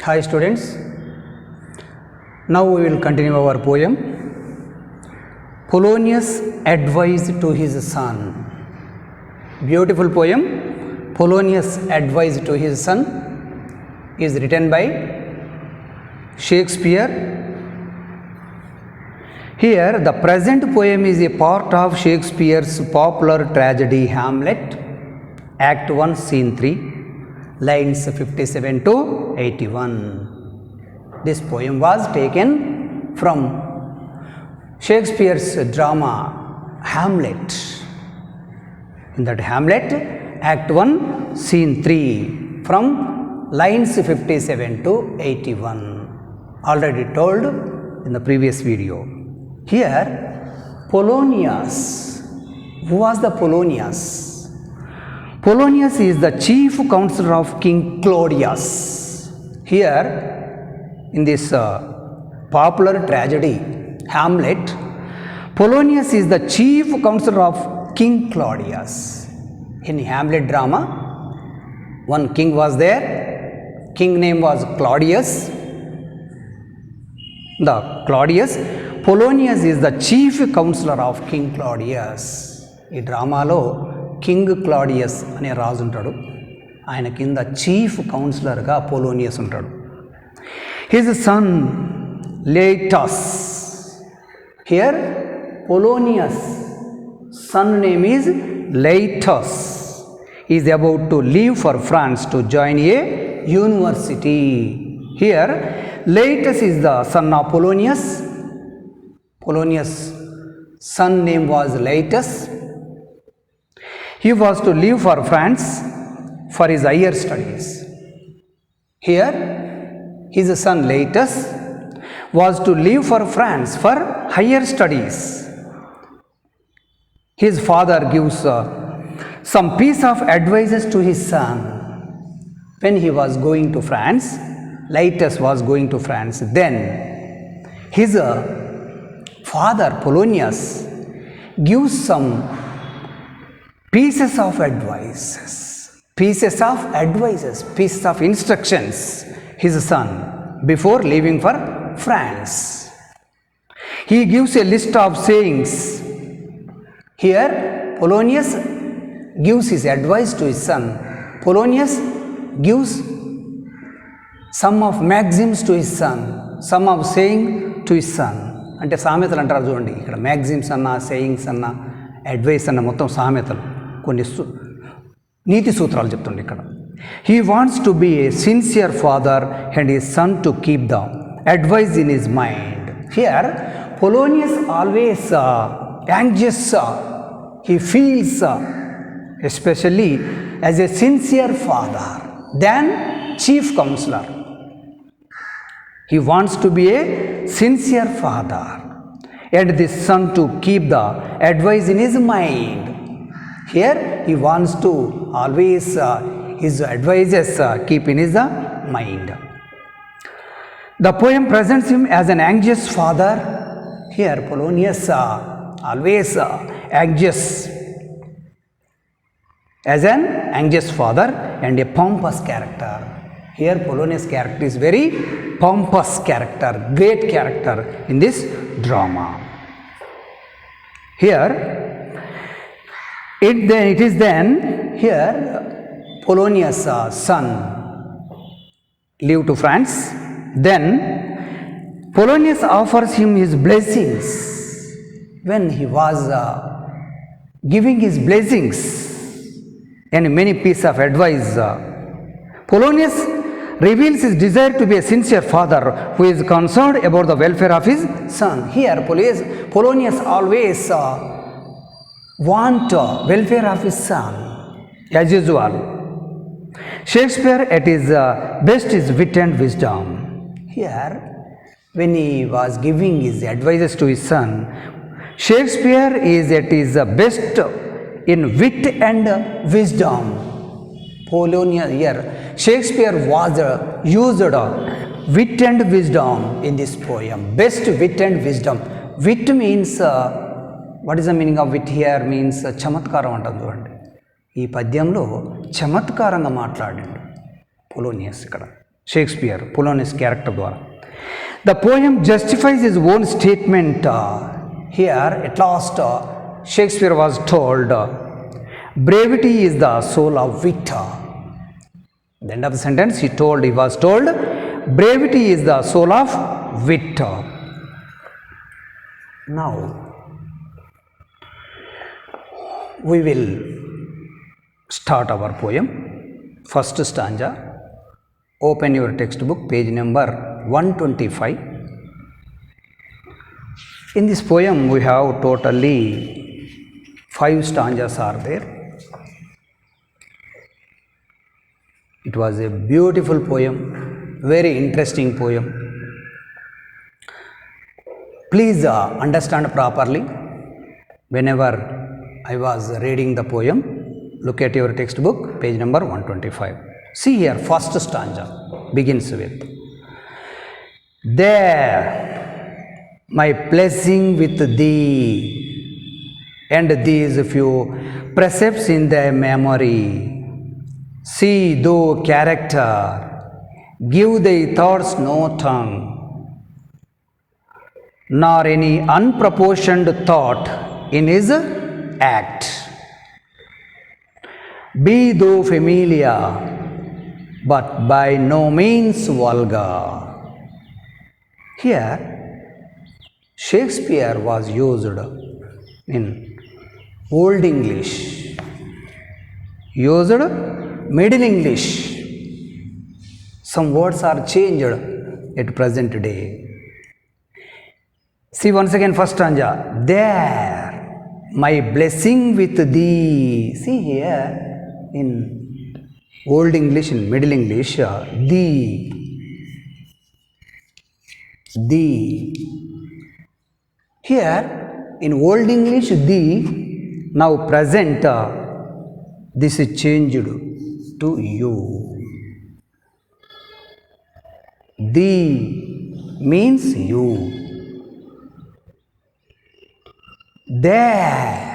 Hi students, now we will continue our poem Polonius Advice to His Son. Beautiful poem, Polonius Advice to His Son is written by Shakespeare. Here the present poem is a part of Shakespeare's popular tragedy Hamlet, Act 1, Scene 3. Lines 57 to 81. This poem was taken from Shakespeare's drama Hamlet. In that Hamlet, Act 1, Scene 3, from lines 57 to 81. Already told in the previous video. Here, Polonius. Who was the Polonius? Polonius is the chief counselor of King Claudius. Here, in this popular tragedy, Hamlet, Polonius is the chief counselor of King Claudius. In Hamlet drama, one king was there. King name was Claudius. Polonius is the chief counselor of King Claudius. ఈ డ్రామాలో king Claudius అనే రాజు ఉంటాడు. ఆయన కింద chief కౌన్సిలర్గా Polonius ఉంటాడు. His son Laertes. Here Polonius son name is Laertes is about to leave for France to join a university. Here Laertes is the son of Polonius. Polonius son name was Laertes. He was to leave for France for his higher studies. Here, his son Laetus was to leave for France for higher studies. His father gives some piece of advices to his son. When he was going to France, Laetus was going to France. Then, his father Polonius gives some pieces of instructions his son before leaving for France. He gives a list of sayings. Here Polonius gives his advice to his son. Polonius gives some of maxims to his son, some of saying to his son. అంటే సామెతలు అంటారు చూడండి, ఇక్కడ maxims అన్న, sayings అన్న, advice అన్న, మొత్తం సామెతలు, కొన్ని నీతి సూత్రాలు చెప్తుండే ఇక్కడ. He wants to be a sincere father and he son to keep the advice in his mind. Here Polonius always anxious. He feels especially as a sincere father than chief councillor. He wants to be a sincere father and the son to keep the advice in his mind. Here he wants to always his advices keep in his mind. The poem presents him as an anxious father. Here Polonius always anxious, as an anxious father and a pompous character. Here Polonius' character is very pompous character, great character in this drama. Here it is then here Polonius' son leave to France. Then Polonius offers him his blessings. When he was giving his blessings and many pieces of advice, Polonius reveals his desire to be a sincere father who is concerned about the welfare of his son. Here Polonius always want welfare of his son. As usual, Shakespeare at his best is wit and wisdom. Here when he was giving his advices to his son, Shakespeare is at his best in wit and wisdom. Polonius here Shakespeare was used wit and wisdom in this poem. Best wit and wisdom. Wit means what is the meaning of wit here? Means చమత్కారం అంటారు చూడండి. ఈ పద్యంలో చమత్కారంగా మాట్లాడండి పొలోనియస్ ఇక్కడ. Shakespeare, Polonius character द्वारा. The poem justifies his own statement. Here, at last, Shakespeare was told, brevity is the soul of wit. At the end of the sentence, he was told, brevity is the soul of wit. Now, we will start our poem. First stanza. Open your textbook, page number 125. In this poem, we have totally 5 stanzas are there. It was a beautiful poem, very interesting poem. Please understand properly. Whenever I was reading the poem, look at your textbook, page number 125. See here, first stanza begins with, there, my blessing with thee, and these few precepts in thy memory. See thou character, give thy thoughts no tongue, nor any unproportioned thought in his act. Be thou familiar, but by no means vulgar. Here, Shakespeare was used in Old English, used Middle English. Some words are changed at present day. See once again first stanza. There, my blessing with thee. See here in Old English, in Middle English, thee. Here in Old English, thee. Now present, this is changed to you. Thee means you. There.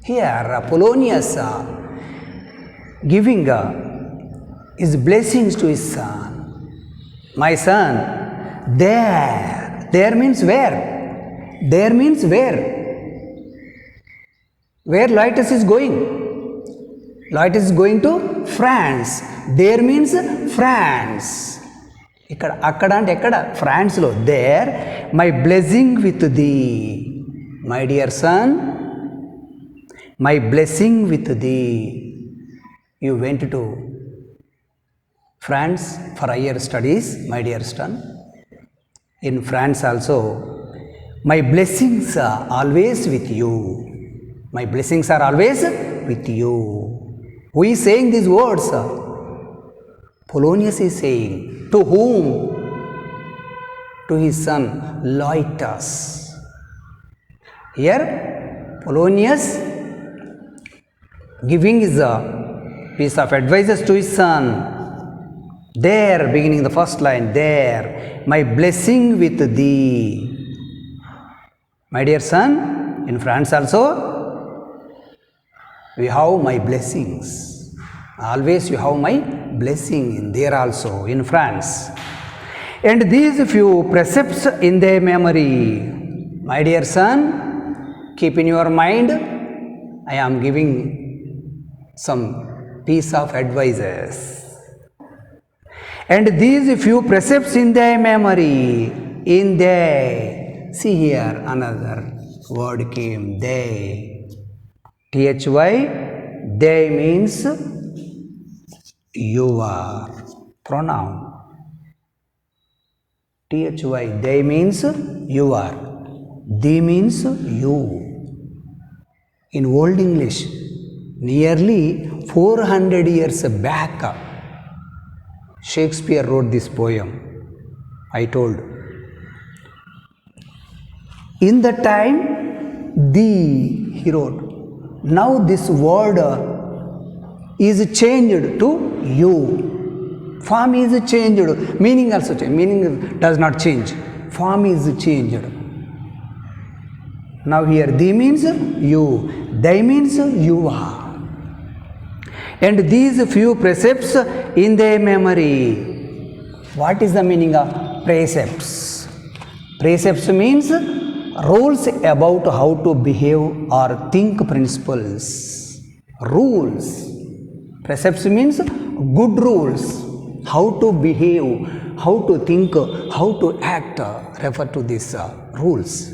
Here Polonius giving his blessings to his son. My son, there. There means where? There means where? Where Loitus is going? Loitus is going to France. There means France. Akkada and ekkada? France lo. There, my blessing with thee. My dear son, my blessing with thee. You went to France for higher studies, my dear son. In France also, my blessings are always with you. My blessings are always with you. Who is saying these words? Polonius is saying. To whom? To his son Loitus. Here, Polonius giving his piece of advices to his son. There, beginning the first line, there, my blessing with thee. My dear son, in France also, we have my blessings. Always you have my blessing in there also, in France. And these few precepts in their memory. My dear son, keep in your mind, I am giving some piece of advices. And these few precepts in their memory, in they. See here, another word came, they. THY, they means your pronoun. THY, they means your. Thee means you. In Old English, nearly 400 years back, Shakespeare wrote this poem, I told. In the time, thee, he wrote. Now this word is changed to you. Form is changed, meaning also changed. Meaning does not change. Form is changed. Now here, thee means you, they means you are. and these few precepts in their memory. What is the meaning of precepts? Precepts means rules about how to behave or think, principles. Rules. Precepts means good rules, how to behave, how to think, how to act, refer to these rules.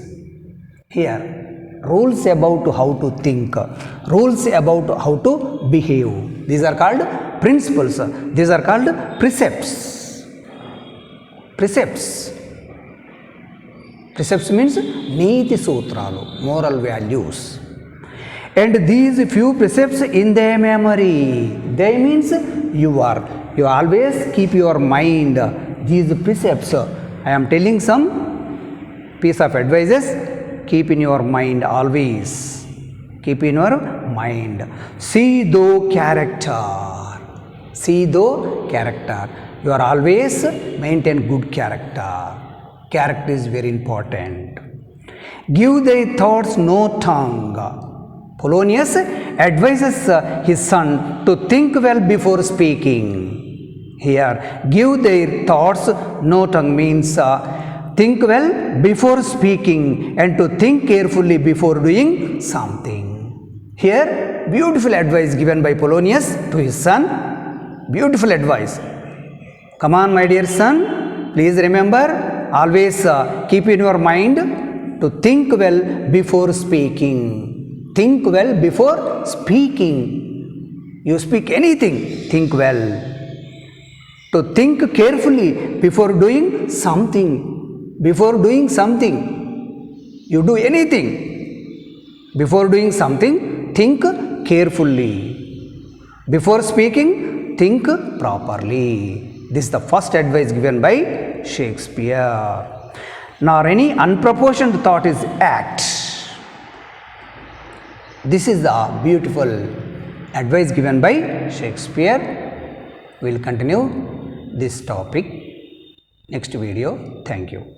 Here, rules about how to think, rules about how to behave. These are called principles. These are called precepts. Precepts. Precepts means Niti Sutralu, moral values. And these few precepts in their memory. They means you always keep your mind. These precepts, I am telling some piece of advices. Keep in your mind always. Keep in your mind. See though character. See though character. You are always maintain good character. Character is very important. Give thy thoughts no tongue. Polonius advises his son to think well before speaking. Here, give their thoughts no tongue means think well before speaking and to think carefully before doing something. Here, beautiful advice given by Polonius to his son. Beautiful advice. Come on, my dear son, please remember, always keep in your mind to think well before speaking. Think well before speaking. You speak anything, think well. To think carefully before doing something. Before doing something, you do anything. Before doing something, think carefully. Before speaking, think properly. This is the first advice given by Shakespeare. Nor any unproportioned thought is act. This is the beautiful advice given by Shakespeare. We will continue this topic next video. Thank you.